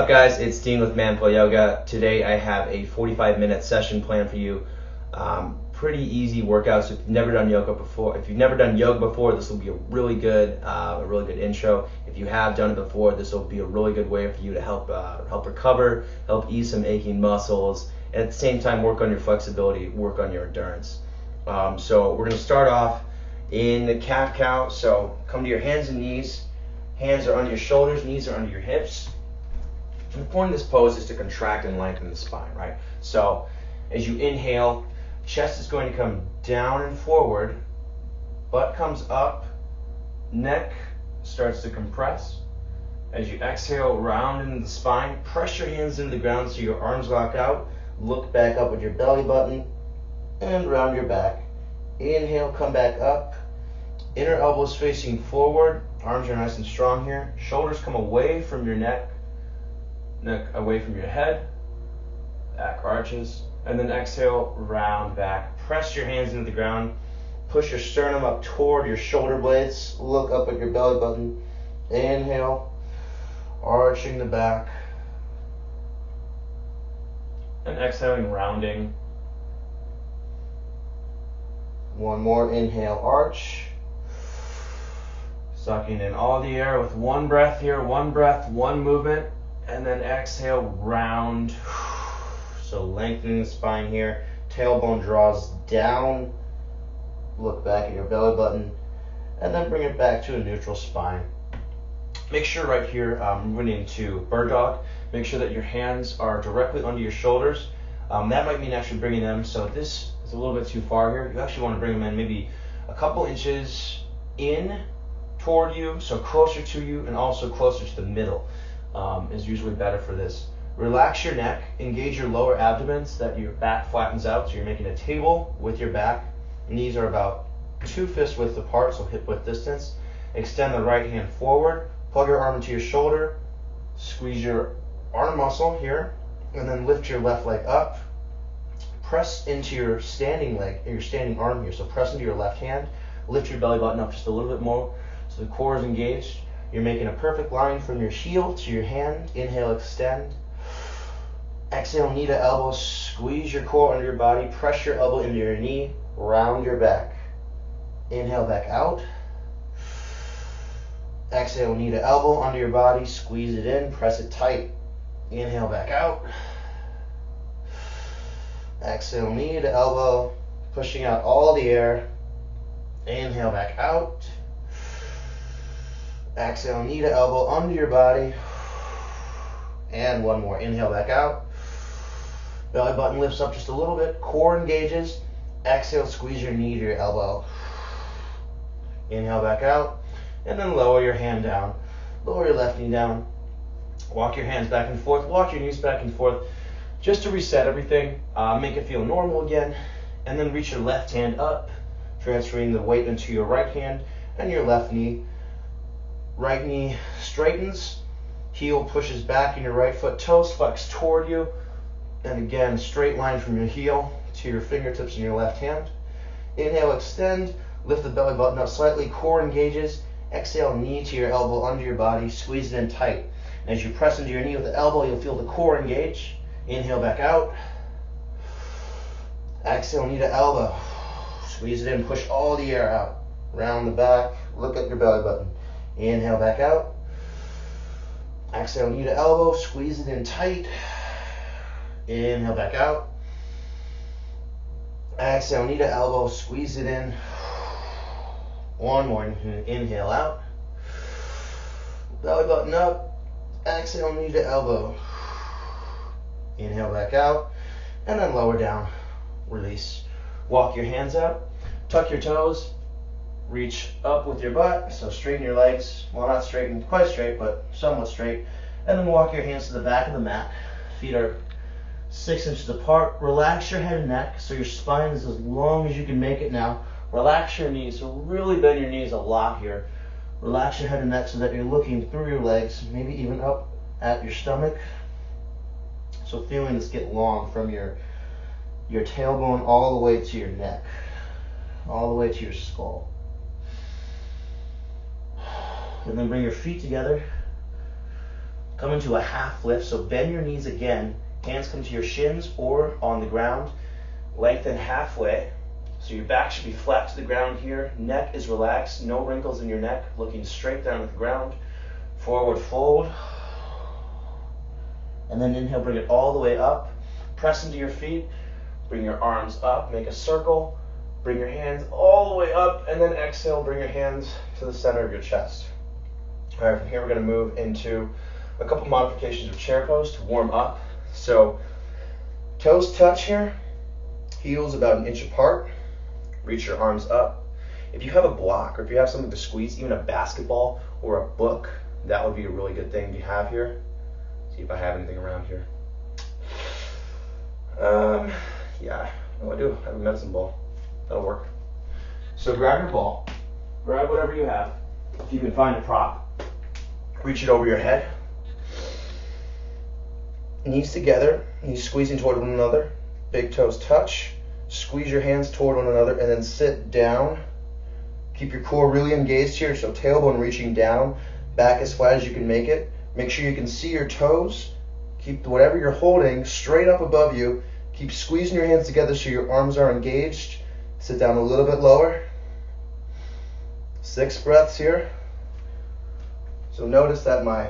up, guys? It's Dean with Manful Yoga. Today I have a 45-minute session planned for you. Pretty easy workouts. If you've never done yoga before, this will be a really good intro. If you have done it before, this will be a really good way for you to help recover, help ease some aching muscles, and at the same time work on your flexibility, work on your endurance. So we're going to start off in the cat cow. So come to your hands and knees. Hands are under your shoulders, knees are under your hips. And the point of this pose is to contract and lengthen the spine, right? So as you inhale, chest is going to come down and forward, butt comes up, neck starts to compress. As you exhale, round into the spine, press your hands into the ground so your arms lock out, look back up with your belly button, and round your back. Inhale, come back up, inner elbows facing forward, arms are nice and strong here, shoulders come away from your neck away from your head, back arches, and then exhale, round back. Press your hands into the ground, push your sternum up toward your shoulder blades, look up at your belly button, inhale, arching the back, and exhaling, rounding. One more, inhale, arch, sucking in all the air with one breath here, one breath, one movement, and then exhale, round. So lengthening the spine here, tailbone draws down, look back at your belly button, and then bring it back to a neutral spine. Make sure right here, moving into bird dog, make sure that your hands are directly under your shoulders. That might mean actually bringing them, so this is a little bit too far here. You actually want to bring them in maybe a couple inches in toward you, so closer to you, and also closer to the middle is usually better for this. Relax your neck, engage your lower abdomen so that your back flattens out, so you're making a table with your back. Knees are about 2 fist width apart, so hip width distance. Extend the right hand forward, plug your arm into your shoulder, squeeze your arm muscle here, and then lift your left leg up. Press into your standing leg, or your standing arm here, so press into your left hand, lift your belly button up just a little bit more so the core is engaged. You're making a perfect line from your heel to your hand. Inhale, extend. Exhale, knee to elbow, squeeze your core under your body, press your elbow into your knee, round your back. Inhale, back out. Exhale, knee to elbow, under your body, squeeze it in, press it tight. Inhale, back out. Exhale, knee to elbow, pushing out all the air. Inhale, back out. Exhale, knee to elbow, under your body. And one more. Inhale, back out. Belly button lifts up just a little bit. Core engages. Exhale, squeeze your knee to your elbow. Inhale, back out. And then lower your hand down. Lower your left knee down. Walk your hands back and forth. Walk your knees back and forth. Just to reset everything. Make it feel normal again. And then reach your left hand up, transferring the weight into your right hand and your left knee. Right knee straightens. Heel pushes back and your right foot, toes flex toward you. And again, straight line from your heel to your fingertips in your left hand. Inhale, extend, lift the belly button up slightly, core engages. Exhale, knee to your elbow under your body, squeeze it in tight. And as you press into your knee with the elbow, you'll feel the core engage. Inhale, back out. Exhale, knee to elbow. Squeeze it in, push all the air out. Round the back, look at your belly button. Inhale, back out. Exhale, knee to elbow, squeeze it in tight. Inhale, back out. Exhale, knee to elbow, squeeze it in. One more, inhale out. Belly button up. Exhale, knee to elbow. Inhale, back out. And then lower down, release. Walk your hands out, tuck your toes. Reach up with your butt, so straighten your legs. Well, not straighten quite straight, but somewhat straight. And then walk your hands to the back of the mat. Feet are 6 inches apart. Relax your head and neck so your spine is as long as you can make it now. Relax your knees, so really bend your knees a lot here. Relax your head and neck so that you're looking through your legs, maybe even up at your stomach. So feeling this get long from your tailbone all the way to your neck, all the way to your skull. And then bring your feet together. Come into a half lift, so bend your knees again. Hands come to your shins or on the ground. Lengthen halfway. So your back should be flat to the ground here. Neck is relaxed, no wrinkles in your neck, looking straight down at the ground. Forward fold. And then inhale, bring it all the way up. Press into your feet. Bring your arms up, make a circle. Bring your hands all the way up, and then exhale, bring your hands to the center of your chest. All right, from here we're going to move into a couple modifications of chair pose to warm up. So toes touch here, heels about an inch apart. Reach your arms up. If you have a block or if you have something to squeeze, even a basketball or a book, that would be a really good thing to have here. See if I have anything around here. Yeah, I do. I have a medicine ball. That'll work. So grab your ball, grab whatever you have. If you can find a prop, reach it over your head. Knees together, knees squeezing toward one another. Big toes touch. Squeeze your hands toward one another and then sit down. Keep your core really engaged here, so tailbone reaching down, back as flat as you can make it. Make sure you can see your toes. Keep whatever you're holding straight up above you. Keep squeezing your hands together so your arms are engaged. Sit down a little bit lower. 6 breaths here. So notice that my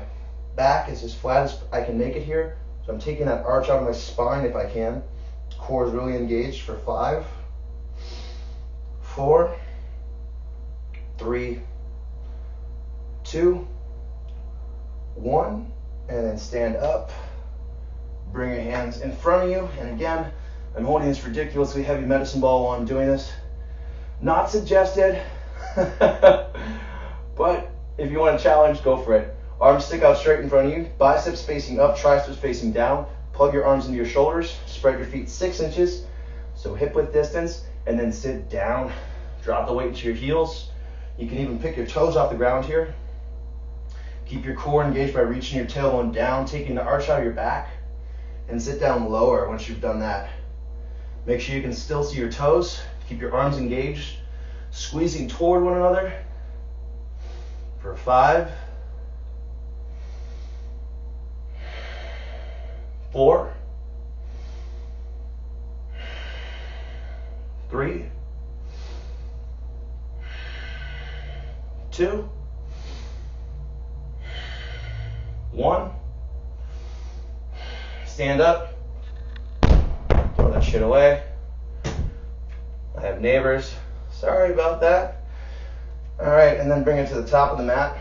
back is as flat as I can make it here. So I'm taking that arch out of my spine if I can. Core is really engaged for 5, 4, 3, 2, 1, and then stand up. Bring your hands in front of you, and again, I'm holding this ridiculously heavy medicine ball while I'm doing this. Not suggested, but if you want a challenge, go for it. Arms stick out straight in front of you, biceps facing up, triceps facing down. Plug your arms into your shoulders, spread your feet 6 inches, so hip width distance, and then sit down. Drop the weight into your heels. You can even pick your toes off the ground here. Keep your core engaged by reaching your tailbone down, taking the arch out of your back, and sit down lower once you've done that. Make sure you can still see your toes. Keep your arms engaged, squeezing toward one another for 5, 4, 3, 2, 1. Stand up. Throw that shit away. I have neighbors. Sorry about that. All right, and then bring it to the top of the mat.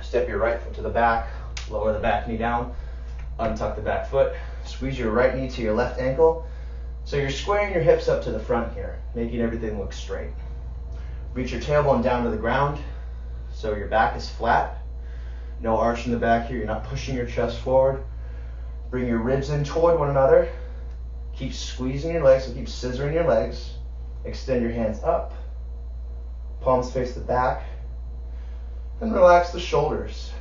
Step your right foot to the back. Lower the back knee down. Untuck the back foot. Squeeze your right knee to your left ankle. So you're squaring your hips up to the front here, making everything look straight. Reach your tailbone down to the ground so your back is flat. No arch in the back here. You're not pushing your chest forward. Bring your ribs in toward one another. Keep squeezing your legs, so keep scissoring your legs. Extend your hands up. Palms face the back. And relax the shoulders.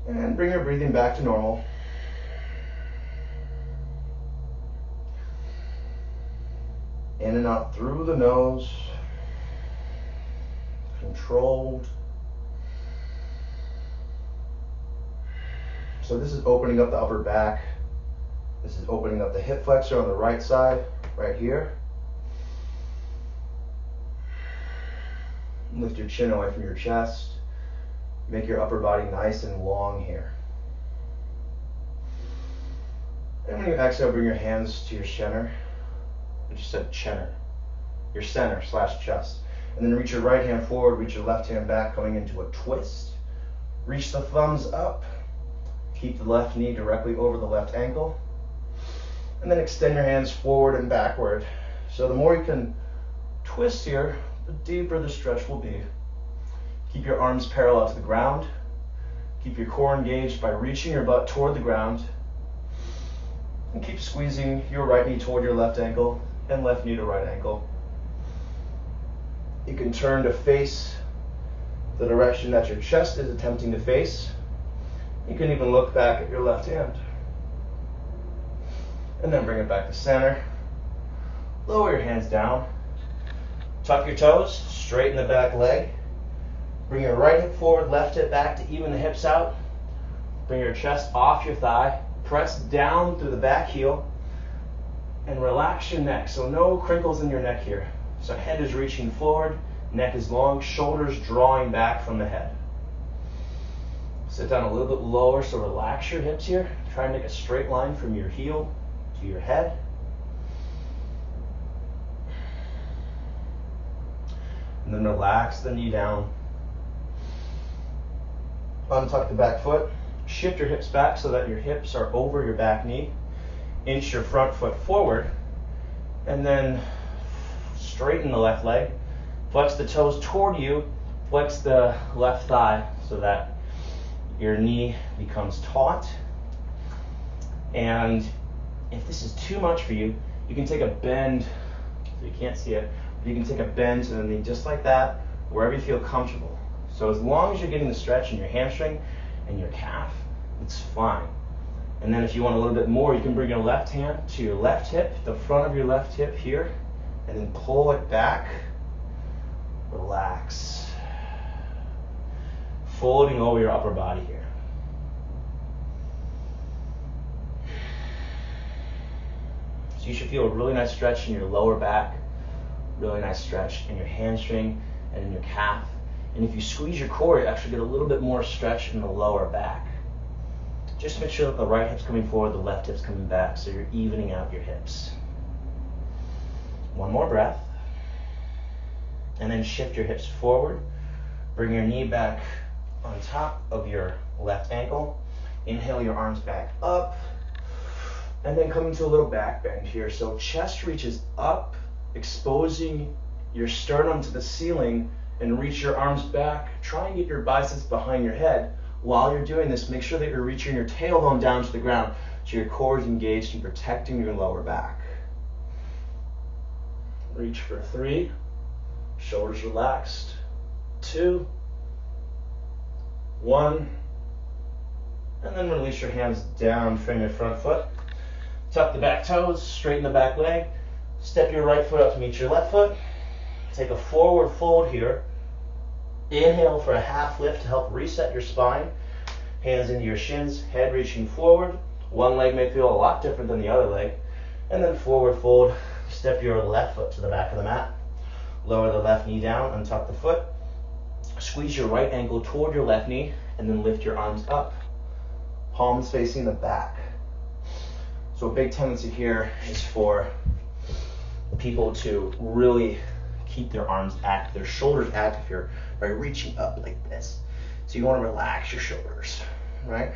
And bring your breathing back to normal. In and out through the nose. Controlled. So this is opening up the upper back. This is opening up the hip flexor on the right side, right here. Lift your chin away from your chest. Make your upper body nice and long here. And when you exhale, bring your hands to your center. I just said center. Your center / chest. And then reach your right hand forward, reach your left hand back, coming into a twist. Reach the thumbs up. Keep the left knee directly over the left ankle. And then extend your hands forward and backward. So the more you can twist here, the deeper the stretch will be. Keep your arms parallel to the ground. Keep your core engaged by reaching your butt toward the ground. And keep squeezing your right knee toward your left ankle and left knee to right ankle. You can turn to face the direction that your chest is attempting to face. You can even look back at your left hand. And then bring it back to center. Lower your hands down. Tuck your toes, straighten the back leg. Bring your right hip forward, left hip back to even the hips out. Bring your chest off your thigh. Press down through the back heel and relax your neck. So no crinkles in your neck here. So head is reaching forward, neck is long, shoulders drawing back from the head. Sit down a little bit lower, so relax your hips here. Try and make a straight line from your heel to your head. And then relax the knee down. Untuck the back foot. Shift your hips back so that your hips are over your back knee. Inch your front foot forward. And then straighten the left leg. Flex the toes toward you. Flex the left thigh so that your knee becomes taut. And if this is too much for you, you can take a bend. So you can't see it. You can take a bend to the knee just like that, wherever you feel comfortable. So as long as you're getting the stretch in your hamstring and your calf, it's fine. And then if you want a little bit more, you can bring your left hand to your left hip, the front of your left hip here, and then pull it back. Relax. Folding over your upper body here. So you should feel a really nice stretch in your lower back, really nice stretch in your hamstring and in your calf. And if you squeeze your core, you actually get a little bit more stretch in the lower back. Just make sure that the right hip's coming forward, the left hip's coming back, so you're evening out your hips. One more breath. And then shift your hips forward. Bring your knee back on top of your left ankle. Inhale your arms back up. And then come into a little back bend here. So chest reaches up, exposing your sternum to the ceiling, and reach your arms back. Try and get your biceps behind your head. While you're doing this, make sure that you're reaching your tailbone down to the ground so your core is engaged in protecting your lower back. Reach for 3. Shoulders relaxed. 2. 1. And then release your hands down from your front foot. Tuck the back toes, straighten the back leg. Step your right foot up to meet your left foot. Take a forward fold here. Inhale for a half lift to help reset your spine. Hands into your shins, head reaching forward. One leg may feel a lot different than the other leg. And then forward fold. Step your left foot to the back of the mat. Lower the left knee down, untuck the foot. Squeeze your right ankle toward your left knee, and then lift your arms up. Palms facing the back. So a big tendency here is for people to really keep their arms active, their shoulders active here by reaching up like this. So you want to relax your shoulders, right?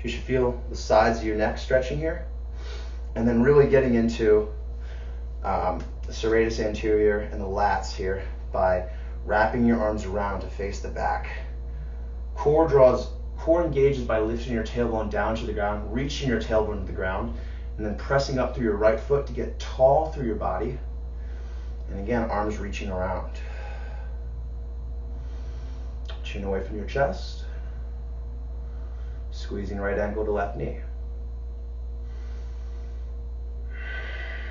You should feel the sides of your neck stretching here, and then really getting into the serratus anterior and the lats here by wrapping your arms around to face the back. Core engages by lifting your tailbone down to the ground, reaching your tailbone to the ground, and then pressing up through your right foot to get tall through your body. And again, arms reaching around. Chin away from your chest. Squeezing right ankle to left knee.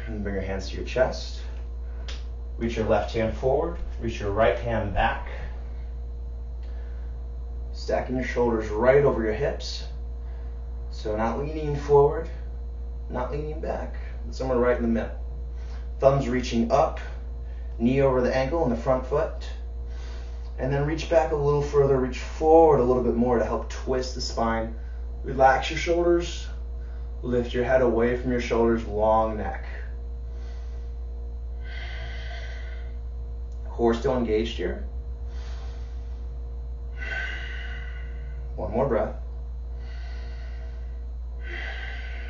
And bring your hands to your chest. Reach your left hand forward. Reach your right hand back. Stacking your shoulders right over your hips. So not leaning forward, not leaning back, but somewhere right in the middle. Thumbs reaching up, knee over the ankle and the front foot. And then reach back a little further, reach forward a little bit more to help twist the spine. Relax your shoulders, lift your head away from your shoulders, long neck. Core still engaged here. One more breath.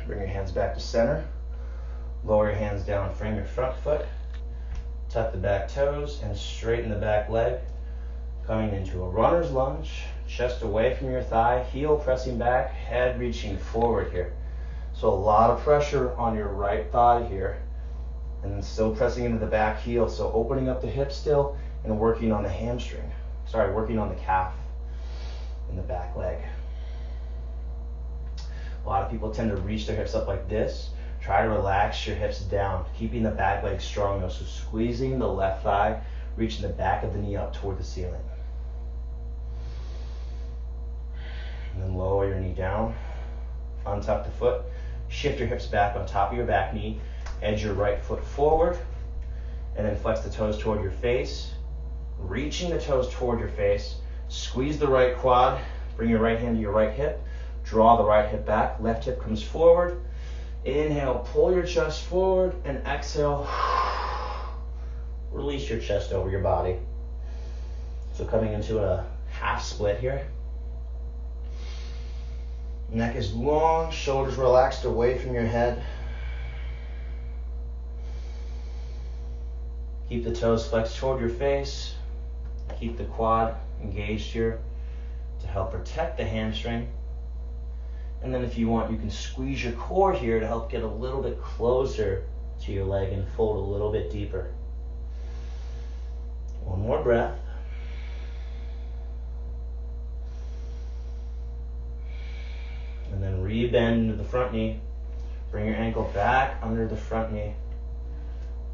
Bring your hands back to center. Lower your hands down, frame your front foot. Tuck the back toes and straighten the back leg. Coming into a runner's lunge. Chest away from your thigh, heel pressing back, head reaching forward here. So a lot of pressure on your right thigh here. And then still pressing into the back heel. So opening up the hip still and working on the hamstring. Sorry, working on the calf and the back leg. A lot of people tend to reach their hips up like this. Try to relax your hips down, keeping the back leg strong though. So squeezing the left thigh, reaching the back of the knee up toward the ceiling. lower your knee down, untuck the foot, shift your hips back on top of your back knee, edge your right foot forward, and then flex the toes toward your face, reaching the toes toward your face, squeeze the right quad, bring your right hand to your right hip, draw the right hip back, left hip comes forward, inhale, pull your chest forward, and exhale, release your chest over your body. So coming into a half split here. Neck is long, shoulders relaxed away from your head. Keep the toes flexed toward your face. Keep the quad engaged here to help protect the hamstring. And then if you want, you can squeeze your core here to help get a little bit closer to your leg and fold a little bit deeper. One more breath. And then re-bend into the front knee. Bring your ankle back under the front knee.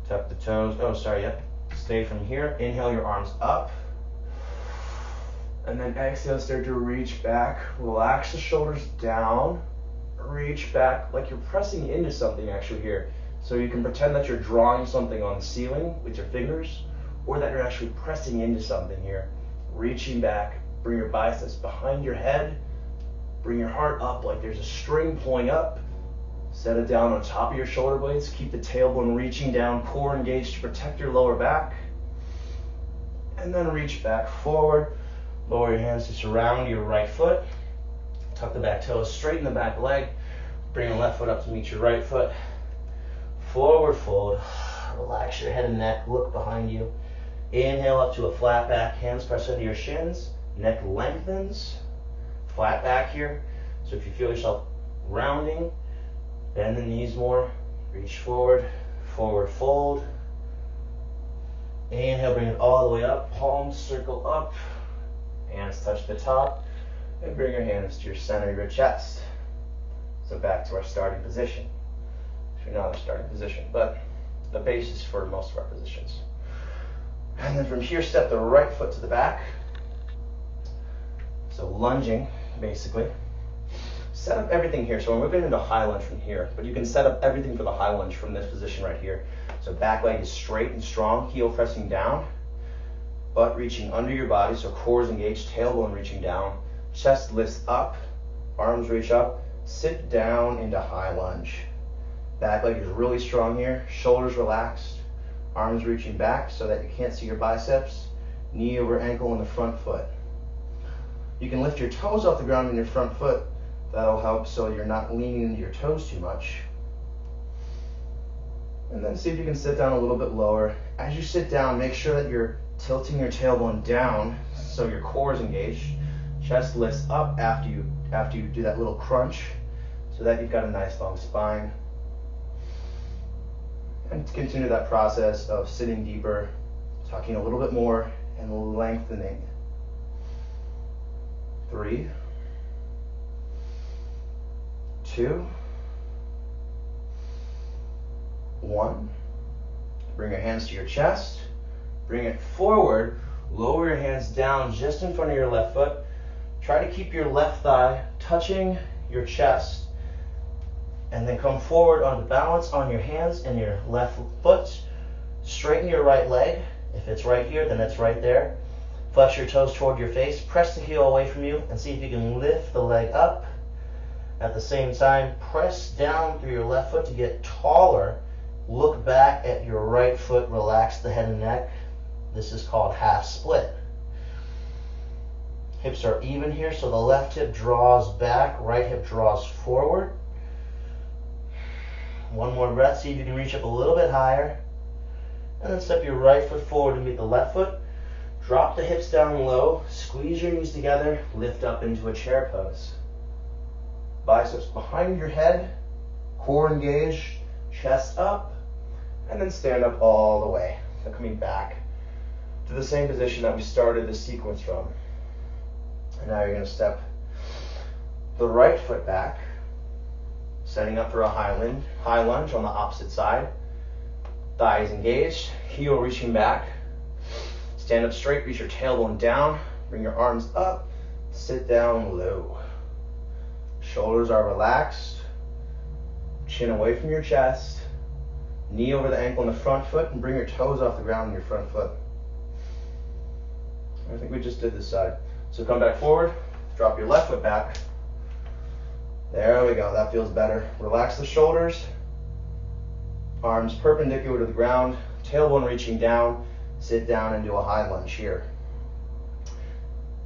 Tuck the toes. Oh, sorry, yep. Stay from here. Inhale your arms up. And then exhale, start to reach back. Relax the shoulders down. Reach back like you're pressing into something actually here. So you can pretend that you're drawing something on the ceiling with your fingers, or that you're actually pressing into something here. Reaching back. Bring your biceps behind your head. Bring your heart up like there's a string pulling up. Set it down on top of your shoulder blades. Keep the tailbone reaching down, core engaged to protect your lower back. And then reach back forward. Lower your hands to surround your right foot. Tuck the back toes, straighten the back leg. Bring your left foot up to meet your right foot. Forward fold. Relax your head and neck. Look behind you. Inhale up to a flat back. Hands press into your shins. Neck lengthens. Flat back here. So if you feel yourself rounding, bend the knees more. Reach forward. Forward fold. Inhale, bring it all the way up. Palms circle up. Hands touch the top. And bring your hands to your center of your chest. So back to our starting position. Actually, not our starting position, but the basis for most of our positions. And then from here, step the right foot to the back. So lunging, basically. Set up everything here. So we're moving into high lunge from here, but you can set up everything for the high lunge from this position right here. So back leg is straight and strong, heel pressing down, butt reaching under your body, so core is engaged, tailbone reaching down, chest lifts up, arms reach up, sit down into high lunge. Back leg is really strong here, shoulders relaxed, arms reaching back so that you can't see your biceps, knee over ankle in the front foot. You can lift your toes off the ground in your front foot. That'll help so you're not leaning into your toes too much. And then see if you can sit down a little bit lower. As you sit down, make sure that you're tilting your tailbone down so your core is engaged. Chest lifts up after you do that little crunch so that you've got a nice long spine. And continue that process of sitting deeper, tucking a little bit more, and lengthening. 3, 2, 1. Bring your hands to your chest. Bring it forward. Lower your hands down just in front of your left foot. Try to keep your left thigh touching your chest. And then come forward onto balance on your hands and your left foot. Straighten your right leg. If it's right here, then it's right there. Flex your toes toward your face. Press the heel away from you and see if you can lift the leg up. At the same time, press down through your left foot to get taller. Look back at your right foot. Relax the head and neck. This is called half split. Hips are even here, so the left hip draws back, right hip draws forward. One more breath. See if you can reach up a little bit higher. And then step your right foot forward to meet the left foot. Drop the hips down low, squeeze your knees together, lift up into a chair pose. Biceps behind your head, core engaged, chest up, and then stand up all the way. So coming back to the same position that we started the sequence from. And now you're going to step the right foot back, setting up for a high lunge on the opposite side. Thighs engaged, heel reaching back. Stand up straight, reach your tailbone down, bring your arms up, sit down low. Shoulders are relaxed. Chin away from your chest. Knee over the ankle in the front foot, and bring your toes off the ground in your front foot. I think we just did this side. So come back forward, drop your left foot back. There we go, that feels better. Relax the shoulders. Arms perpendicular to the ground, tailbone reaching down. Sit down and do a high lunge here.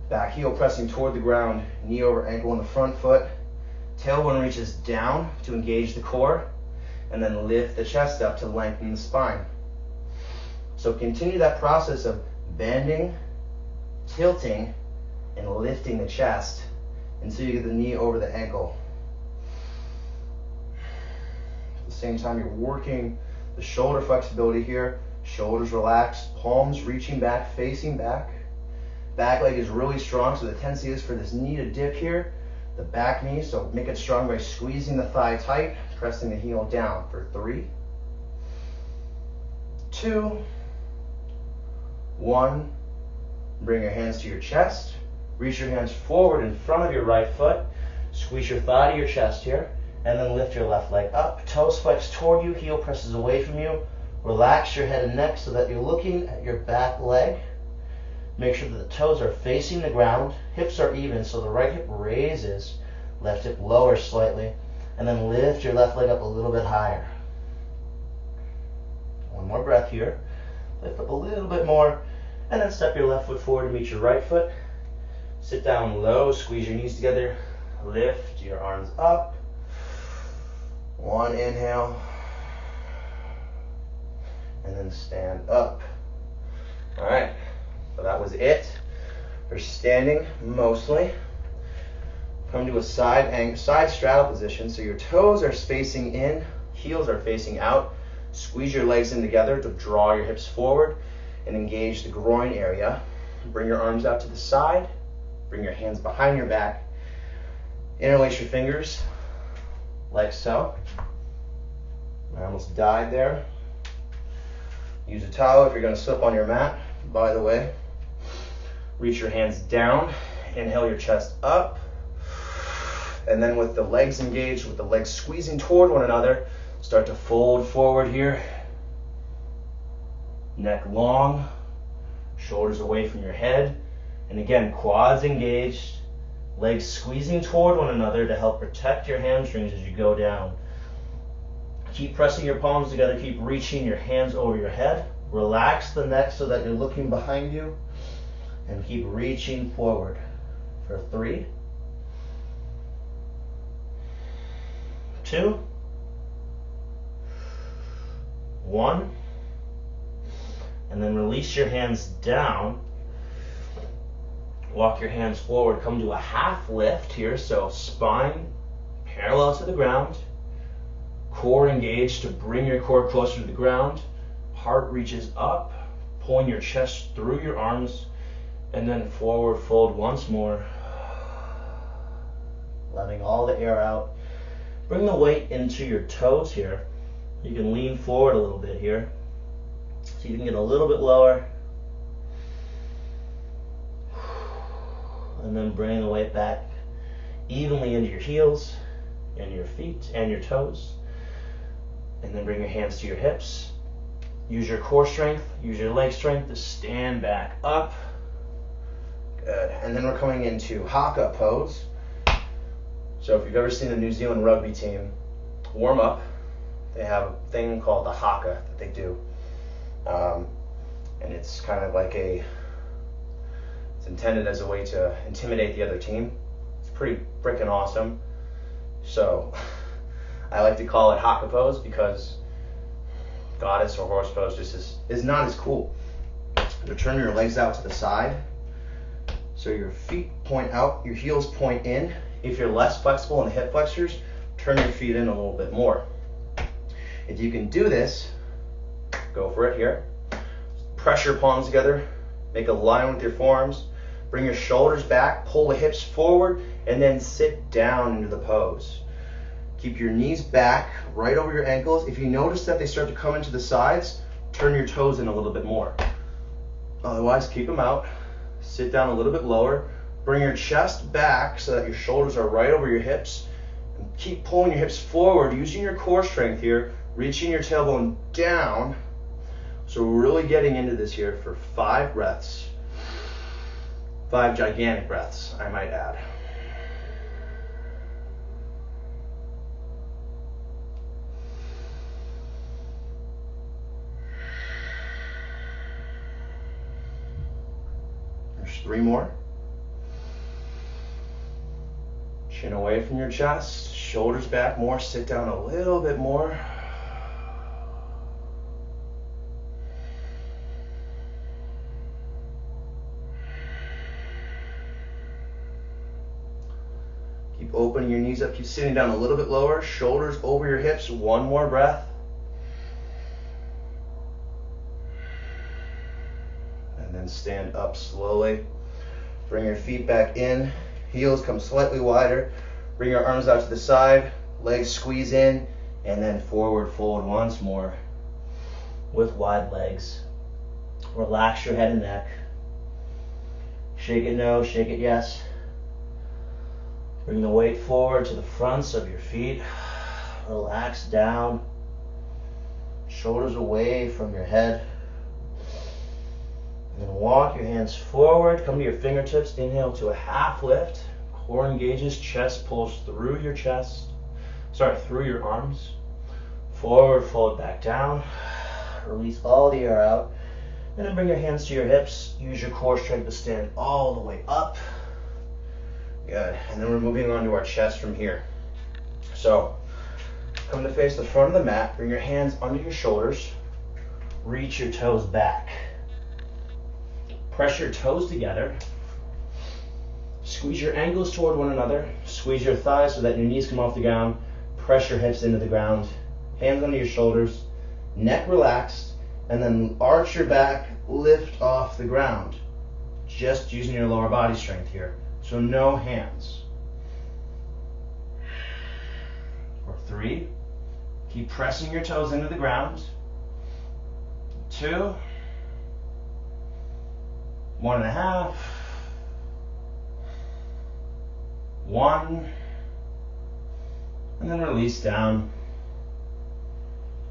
Back heel pressing toward the ground, knee over ankle in the front foot. Tailbone reaches down to engage the core, and then lift the chest up to lengthen the spine. So continue that process of bending, tilting, and lifting the chest until you get the knee over the ankle. At the same time, you're working the shoulder flexibility here. Shoulders relaxed, palms reaching back, facing back. Back leg is really strong, so the tendency is for this knee to dip here, the back knee, so make it strong by squeezing the thigh tight, pressing the heel down for 3, 2, 1. Bring your hands to your chest. Reach your hands forward in front of your right foot. Squeeze your thigh to your chest here, and then lift your left leg up. Toes flex toward you, heel presses away from you. Relax your head and neck so that you're looking at your back leg. Make sure that the toes are facing the ground. Hips are even, so the right hip raises, left hip lowers slightly, and then lift your left leg up a little bit higher. One more breath here. Lift up a little bit more, and then step your left foot forward to meet your right foot. Sit down low, squeeze your knees together, lift your arms up. One inhale, and then stand up. All right. So that was it for standing mostly. Come to a side straddle position. So your toes are facing in, heels are facing out. Squeeze your legs in together to draw your hips forward and engage the groin area. Bring your arms out to the side. Bring your hands behind your back. Interlace your fingers like so. I almost died there. Use a towel if you're going to slip on your mat, by the way. Reach your hands down, inhale your chest up, and then with the legs engaged, with the legs squeezing toward one another, start to fold forward here. Neck long, shoulders away from your head, and again, quads engaged, legs squeezing toward one another to help protect your hamstrings as you go down. Keep pressing your palms together, keep reaching your hands over your head. Relax the neck so that you're looking behind you. And keep reaching forward for 3, 2, 1. And then release your hands down. Walk your hands forward. Come to a half lift here. So spine parallel to the ground. Core engaged to bring your core closer to the ground. Heart reaches up. Pulling your chest through your arms. And then forward fold once more. Letting all the air out. Bring the weight into your toes here. You can lean forward a little bit here. So you can get a little bit lower. And then bring the weight back evenly into your heels and your feet and your toes. And then bring your hands to your hips. Use your core strength, use your leg strength to stand back up. Good. And then we're coming into Haka pose. So if you've ever seen the New Zealand rugby team warm up, they have a thing called the Haka that they do. And it's kind of like it's intended as a way to intimidate the other team. It's pretty freaking awesome. So I like to call it Haka pose because goddess or horse pose just is not as cool. You turn your legs out to the side. So your feet point out, your heels point in. If you're less flexible in the hip flexors, turn your feet in a little bit more. If you can do this, go for it here. Press your palms together, make a line with your forearms, bring your shoulders back, pull the hips forward, and then sit down into the pose. Keep your knees back, right over your ankles. If you notice that they start to come into the sides, turn your toes in a little bit more. Otherwise, keep them out. Sit down a little bit lower. Bring your chest back so that your shoulders are right over your hips. Keep pulling your hips forward, using your core strength here, reaching your tailbone down. So we're really getting into this here for 5 breaths. 5 gigantic breaths, I might add. There's 3 more. Chin away from your chest, shoulders back more, sit down a little bit more. Keep opening your knees up, keep sitting down a little bit lower, shoulders over your hips, 1 more breath. And then stand up slowly. Bring your feet back in, heels come slightly wider. Bring your arms out to the side, legs squeeze in, and then forward fold once more with wide legs. Relax your head and neck. Shake it no, shake it yes. Bring the weight forward to the fronts of your feet. Relax down. Shoulders away from your head. And then walk your hands forward. Come to your fingertips. Inhale to a half lift. Core engages. Chest pulls through your chest. Through your arms. Forward fold back down. Release all the air out. And then bring your hands to your hips. Use your core strength to stand all the way up. Good. And then we're moving on to our chest from here. So, come to face the front of the mat. Bring your hands under your shoulders. Reach your toes back. Press your toes together. Squeeze your ankles toward one another. Squeeze your thighs so that your knees come off the ground. Press your hips into the ground. Hands under your shoulders. Neck relaxed. And then arch your back. Lift off the ground. Just using your lower body strength here. So no hands. For 3. Keep pressing your toes into the ground. 2. 1.5. 1. And then release down.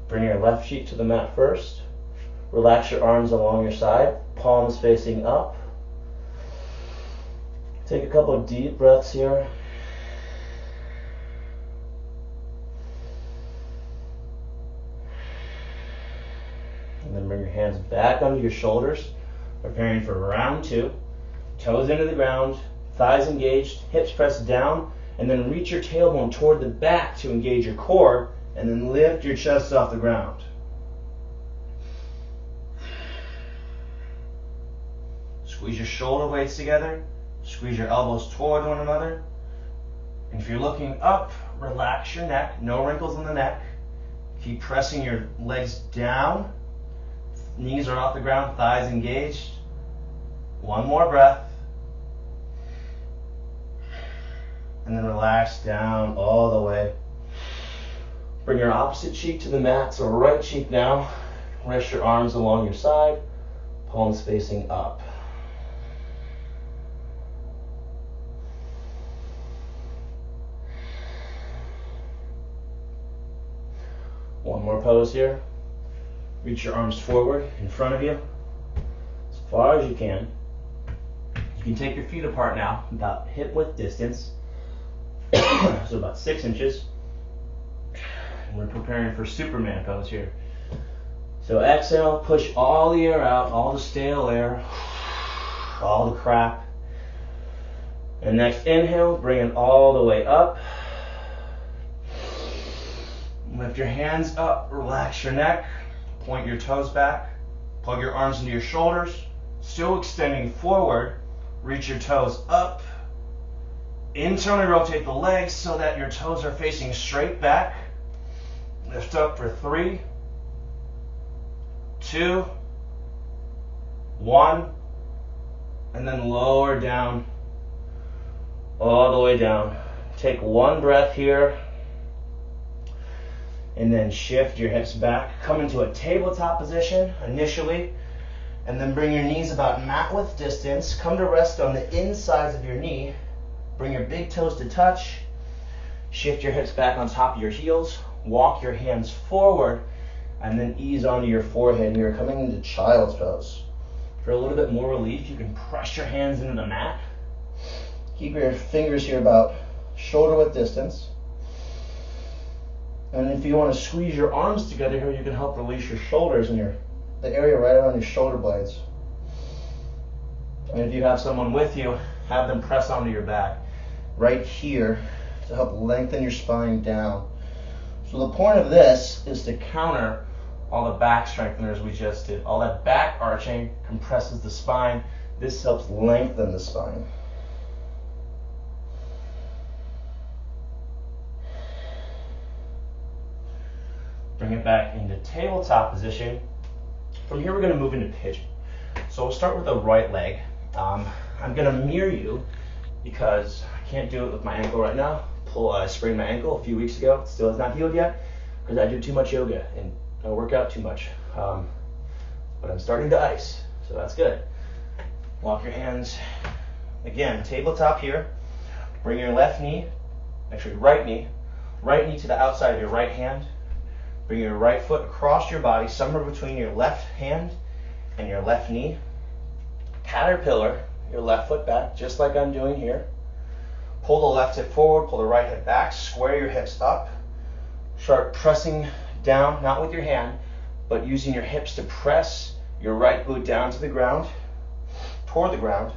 Bring your left cheek to the mat first. Relax your arms along your side. Palms facing up. Take a couple of deep breaths here. And then bring your hands back under your shoulders, preparing for round 2. Toes into the ground, thighs engaged, hips pressed down, and then reach your tailbone toward the back to engage your core, and then lift your chest off the ground. Squeeze your shoulder blades together. Squeeze your elbows toward one another. And if you're looking up, relax your neck. No wrinkles in the neck. Keep pressing your legs down. Knees are off the ground, thighs engaged. 1 more breath. And then relax down all the way. Bring your opposite cheek to the mat. So right cheek now. Rest your arms along your side. Palms facing up. One more pose here. Reach your arms forward in front of you as far as you can. You can take your feet apart now, about hip width distance, so about 6 inches. And we're preparing for Superman pose here. So exhale, push all the air out, all the stale air, all the crap. And next inhale, bring it all the way up. Lift your hands up, relax your neck, point your toes back, plug your arms into your shoulders, still extending forward, reach your toes up, internally rotate the legs so that your toes are facing straight back, lift up for 3, 2, 1, and then lower down, all the way down. Take 1 breath here. And then shift your hips back. Come into a tabletop position initially. And then bring your knees about mat width distance. Come to rest on the insides of your knee. Bring your big toes to touch. Shift your hips back on top of your heels. Walk your hands forward and then ease onto your forehead here, coming into child's pose. For a little bit more relief, you can press your hands into the mat. Keep your fingers here about shoulder width distance. And if you want to squeeze your arms together here, you can help release your shoulders and the area right around your shoulder blades. And if you have someone with you, have them press onto your back right here to help lengthen your spine down. So the point of this is to counter all the back strengtheners we just did. All that back arching compresses the spine. This helps lengthen the spine. Bring it back into tabletop position. From here, we're going to move into pigeon. So we'll start with the right leg. I'm going to mirror you because I can't do it with my ankle right now. I sprained my ankle a few weeks ago. It still has not healed yet because I do too much yoga and I work out too much. But I'm starting to ice, so that's good. Walk your hands, again, tabletop here. Bring your left knee, actually right knee to the outside of your right hand. Bring your right foot across your body, somewhere between your left hand and your left knee. Caterpillar your left foot back, just like I'm doing here. Pull the left hip forward, pull the right hip back, square your hips up. Start pressing down, not with your hand, but using your hips to press your right glute down to the ground, toward the ground.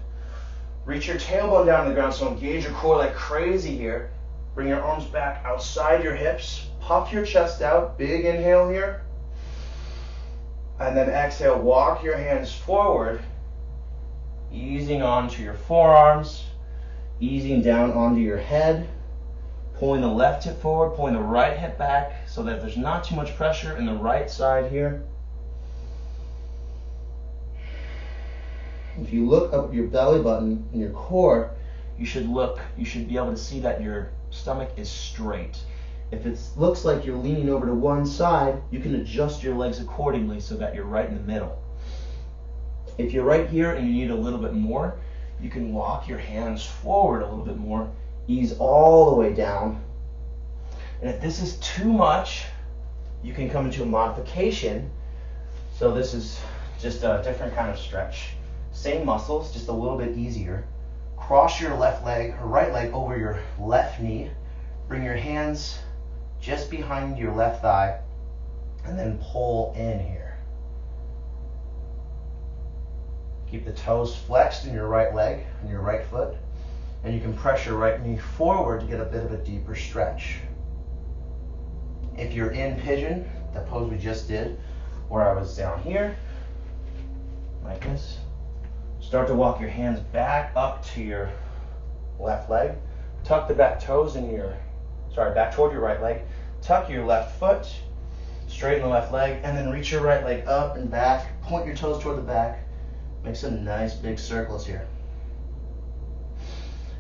Reach your tailbone down to the ground, so engage your core like crazy here. Bring your arms back outside your hips. Puff your chest out, big inhale here. And then exhale, walk your hands forward, easing onto your forearms, easing down onto your head, pulling the left hip forward, pulling the right hip back so that there's not too much pressure in the right side here. If you look up your belly button and your core, you should be able to see that your stomach is straight. If it looks like you're leaning over to one side, you can adjust your legs accordingly so that you're right in the middle. If you're right here and you need a little bit more, you can walk your hands forward a little bit more, ease all the way down. And if this is too much, you can come into a modification. So this is just a different kind of stretch. Same muscles, just a little bit easier. Cross your left leg or right leg over your left knee. Bring your hands just behind your left thigh and then pull in here. Keep the toes flexed in your right leg and your right foot, and you can press your right knee forward to get a bit of a deeper stretch. If you're in pigeon, the pose we just did, where I was down here, like this, start to walk your hands back up to your left leg. Tuck the back toes in back toward your right leg. Tuck your left foot, straighten the left leg, and then reach your right leg up and back. Point your toes toward the back. Make some nice big circles here.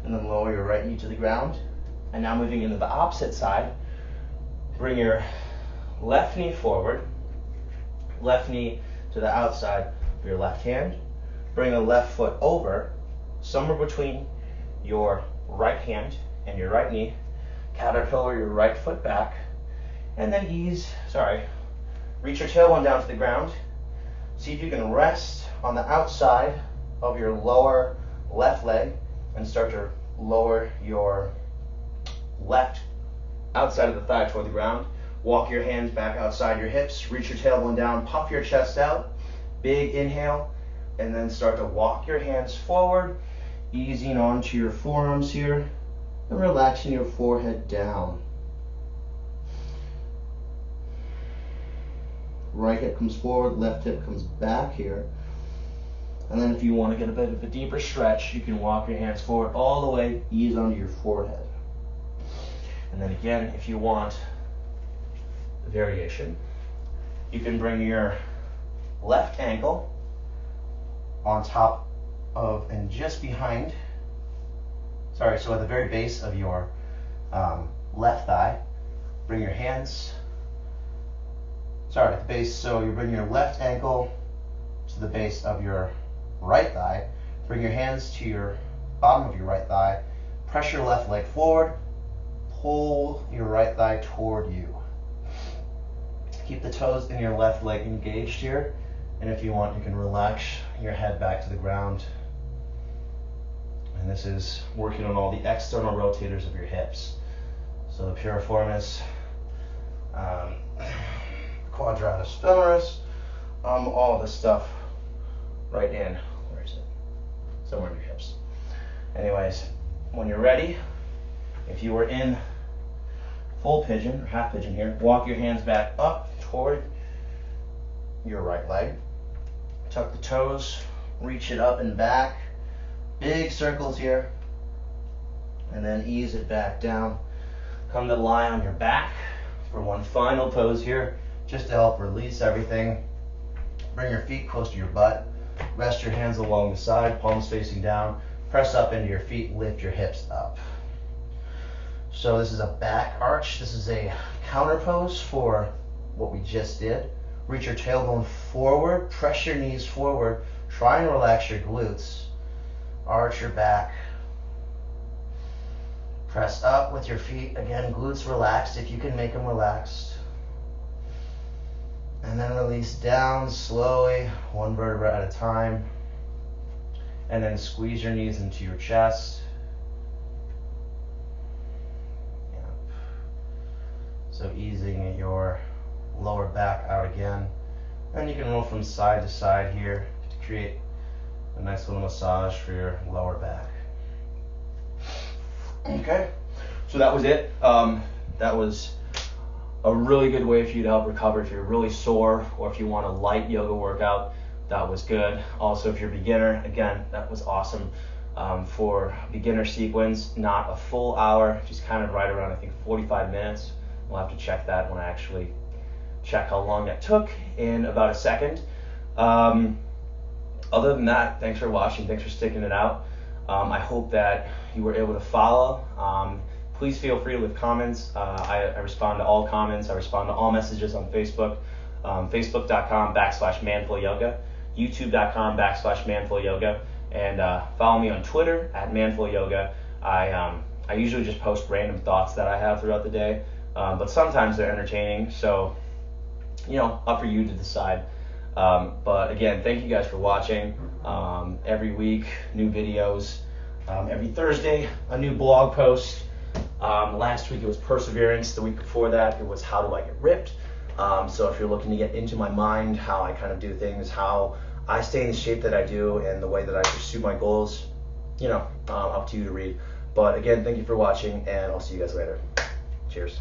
And then lower your right knee to the ground. And now moving into the opposite side, bring your left knee forward, left knee to the outside of your left hand. Bring the left foot over, somewhere between your right hand and your right knee. Caterpillar your right foot back, and then reach your tailbone down to the ground. See if you can rest on the outside of your lower left leg and start to lower your left outside of the thigh toward the ground. Walk your hands back outside your hips, reach your tailbone down, puff your chest out, big inhale, and then start to walk your hands forward, easing onto your forearms here, and relaxing your forehead down. Right hip comes forward, left hip comes back here. And then if you want to get a bit of a deeper stretch, you can walk your hands forward all the way, ease onto your forehead. And then again, if you want a variation, you can bring your left ankle on top of and just behind, so at the very base of your left thigh. Bring your hands, at the base, so you bring your left ankle to the base of your right thigh. Bring your hands to your bottom of your right thigh. Press your left leg forward, pull your right thigh toward you. Keep the toes in your left leg engaged here, and if you want, you can relax your head back to the ground. And this is working on all the external rotators of your hips. So the piriformis, quadratus femoris, all of this stuff right in, where is it? Somewhere in your hips. Anyways, when you're ready, if you were in full pigeon or half pigeon here, walk your hands back up toward your right leg. Tuck the toes, reach it up and back. Big circles here. And then ease it back down. Come to lie on your back for one final pose here, just to help release everything. Bring your feet close to your butt. Rest your hands along the side, palms facing down. Press up into your feet, lift your hips up. So this is a back arch. This is a counter pose for what we just did. Reach your tailbone forward, press your knees forward, try and relax your glutes. Arch your back. Press up with your feet. Again, glutes relaxed if you can make them relaxed. And then release down slowly, one vertebra at a time. And then squeeze your knees into your chest. So easing your lower back out again. And you can roll from side to side here to create a nice little massage for your lower back. Okay, so that was it. That was a really good way for you to help recover if you're really sore or if you want a light yoga workout. That was good. Also, if you're a beginner, again, that was awesome. For beginner sequence, not a full hour, just kind of right around, I think, 45 minutes. We'll have to check that when I actually check how long that took in about a second. Other than that, thanks for watching. Thanks for sticking it out. I hope that you were able to follow. Please feel free to leave comments. I respond to all comments. I respond to all messages on Facebook. Facebook.com/manfulyoga, YouTube.com/manfulyoga, and follow me on Twitter @manfulyoga. I usually just post random thoughts that I have throughout the day, but sometimes they're entertaining. So, up for you to decide. But again, thank you guys for watching. Every week, new videos. Every Thursday, a new blog post. Last week it was perseverance. The week before that it was how do I get ripped. So if you're looking to get into my mind, how I kind of do things, how I stay in the shape that I do, and the way that I pursue my goals, up to you to read. But again, thank you for watching, and I'll see you guys later. Cheers.